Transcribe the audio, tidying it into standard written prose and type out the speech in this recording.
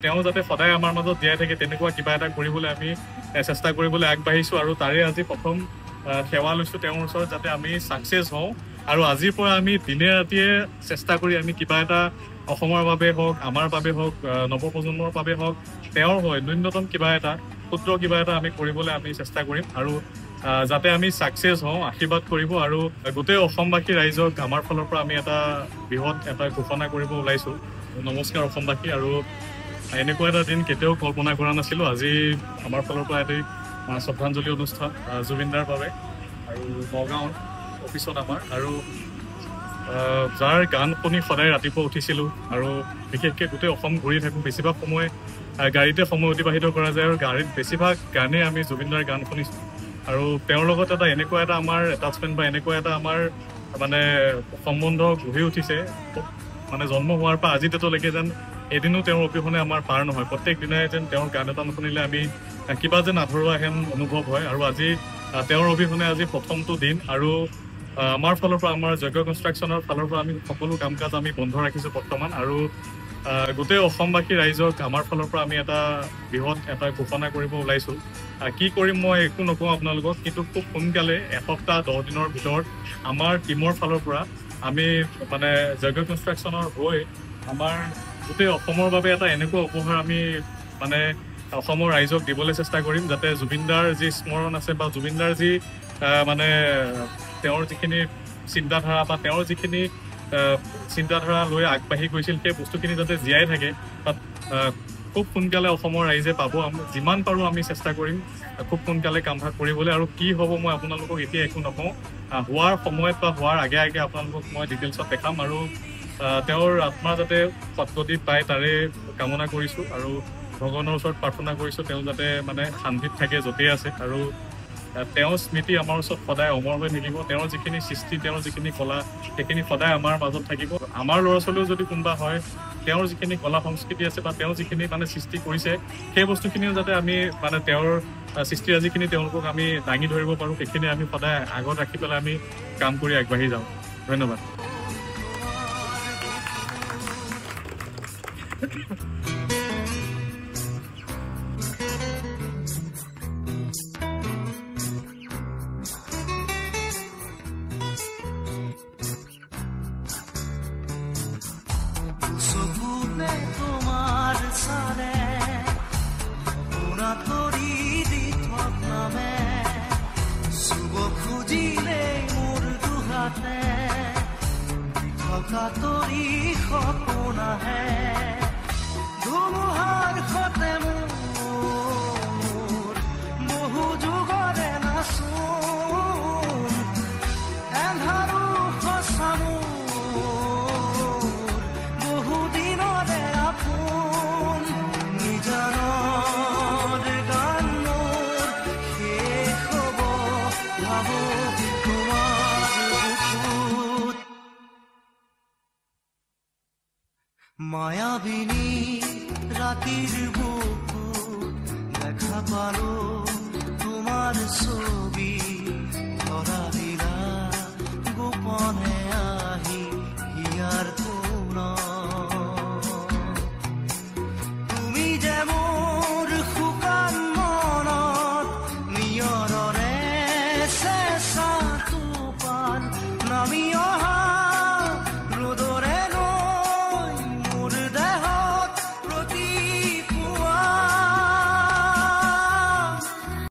তেওঁ যাতে সদায় আমাৰ মাজত জীয়াই থাকে তেনেকুৱা কিবা এটা কৰিবলৈ আমি চেষ্টা কৰিবলৈ আগবাঢ়িছোঁ আৰু তাৰে আজি প্ৰথম সেৱা লৈছোঁ তেওঁৰ ওচৰত যাতে আমি ছাকচেছ হওঁ আৰু আজিৰ পৰা আমি দিনে ৰাতিয়ে চেষ্টা কৰি আমি কিবা এটা অসমৰ বাবে হওক আমাৰ বাবে হওক নৱপ্ৰজন্মৰ বাবে হওক তেওঁৰ হয় ন্যূনতম কিবা এটা ক্ষুদ্ৰ কিবা এটা আমি কৰিবলৈ আমি চেষ্টা কৰিম আৰু যাতে আমি ছাকচেছ হওঁ আশীৰ্বাদ কৰিব আৰু গোটেই অসমবাসী ৰাইজক আমাৰ ফালৰ পৰা আমি এটা বৃহৎ এটা ঘোষণা কৰিব ওলাইছোঁ। নমস্কাৰ অসমবাসী। আৰু এনেকুৱা এটা দিন কেতিয়াও কল্পনা কৰা নাছিলোঁ। আজি আমাৰ ফালৰ পৰা এটি শ্ৰদ্ধাঞ্জলি অনুষ্ঠান জুবিনদাৰ বাবে আৰু নগাঁও অফিচত আমাৰ আৰু যাৰ গান শুনি সদায় ৰাতিপুৱা উঠিছিলোঁ আৰু বিশেষকৈ গোটেই অসম ঘূৰি থাকোঁ। বেছিভাগ সময় গাড়ীতে সময় অতিবাহিত কৰা যায় আৰু গাড়ীত বেছিভাগ গানেই আমি জুবিনদাৰ গান শুনিছোঁ আৰু তেওঁৰ লগত এটা এনেকুৱা এটা আমাৰ এটাচমেণ্ট বা এনেকুৱা এটা আমাৰ মানে সম্বন্ধ গঢ়ি উঠিছে মানে জন্ম হোৱাৰ পৰা আজি ডেটলৈকে যেন এদিনো তেওঁৰ অবিহনে আমাৰ পাৰ নহয়। প্ৰত্যেক দিনাই যেন তেওঁৰ গান এটা নুশুনিলে আমি কিবা যেন আধৰুৱা হেন অনুভৱ হয় আৰু আজি তেওঁৰ অবিহনে আজি প্ৰথমটো দিন আৰু আমাৰ ফালৰ পৰা আমাৰ যজ্ঞ কনষ্ট্ৰাকশ্যনৰ ফালৰ পৰা আমি সকলো কাম কাজ আমি বন্ধ ৰাখিছোঁ বৰ্তমান আৰু গোটেই অসমবাসী ৰাইজক আমাৰ ফালৰ পৰা আমি এটা বৃহৎ এটা ঘোষণা কৰিব ওলাইছোঁ। কি কৰিম মই একো নকওঁ আপোনালোকক, কিন্তু খুব সোনকালে এসপ্তাহ 10 দিনৰ ভিতৰত আমাৰ টীমৰ ফালৰ পৰা আমি মানে যজ্ঞ কনষ্ট্ৰাকশ্যনৰ হৈ আমাৰ গোটেই অসমৰ বাবে এটা এনেকুৱা উপহাৰ আমি মানে অসমৰ ৰাইজক দিবলৈ চেষ্টা কৰিম যাতে জুবিনদাৰ যি স্মৰণ আছে বা জুবিনদাৰ যি মানে তেওঁৰ যিখিনি চিন্তাধাৰা বা তেওঁৰ যিখিনি চিন্তাধাৰা লৈ আগবাঢ়ি গৈছিল সেই বস্তুখিনি যাতে জীয়াই থাকে তাত খুব সোনকালে অসমৰ ৰাইজে পাব। যিমান পাৰোঁ আমি চেষ্টা কৰিম খুব সোনকালে কামভাগ কৰিবলৈ আৰু কি হ'ব মই আপোনালোকক এতিয়া একো নকওঁ। হোৱাৰ সময়ত বা হোৱাৰ আগে আগে আপোনালোকক মই ডিটেইলছত দেখাম আৰু তেওঁৰ আত্মা যাতে সৎগতি পায় তাৰে কামনা কৰিছোঁ আৰু ভগৱানৰ ওচৰত প্ৰাৰ্থনা কৰিছোঁ তেওঁ যাতে মানে শান্তিত থাকে য'তেই আছে আৰু তেওঁৰ স্মৃতি আমাৰ ওচৰত সদায় অমৰ হৈ থাকিব। তেওঁৰ যিখিনি সৃষ্টি তেওঁৰ যিখিনি কলা সেইখিনি সদায় আমাৰ মাজত থাকিব। আমাৰ ল'ৰা ছোৱালীও যদি কোনোবা হয় তেওঁৰ যিখিনি কলা সংস্কৃতি আছে বা তেওঁ যিখিনি মানে সৃষ্টি কৰিছে সেই বস্তুখিনিও যাতে আমি মানে তেওঁৰ সৃষ্টিৰাজিখিনি তেওঁলোকক আমি দাঙি ধৰিব পাৰোঁ সেইখিনি আমি সদায় আগত ৰাখি পেলাই আমি কাম কৰি আগবাঢ়ি যাওঁ। ধন্যবাদ। কাতৰি সপোন আহে ধুমুহাৰ সতে মোৰ বহু যুগৰে নাচোন এন্ধাৰো সঁচা মোৰ বহু দিনৰে আপোন নিজানৰ গান মোৰ শেষ হ'ব ভাবো মায়াবিনী ৰাতিৰ বুকুত দেখা পালো তোমাৰ ছবি ধৰা দিলা গোপনে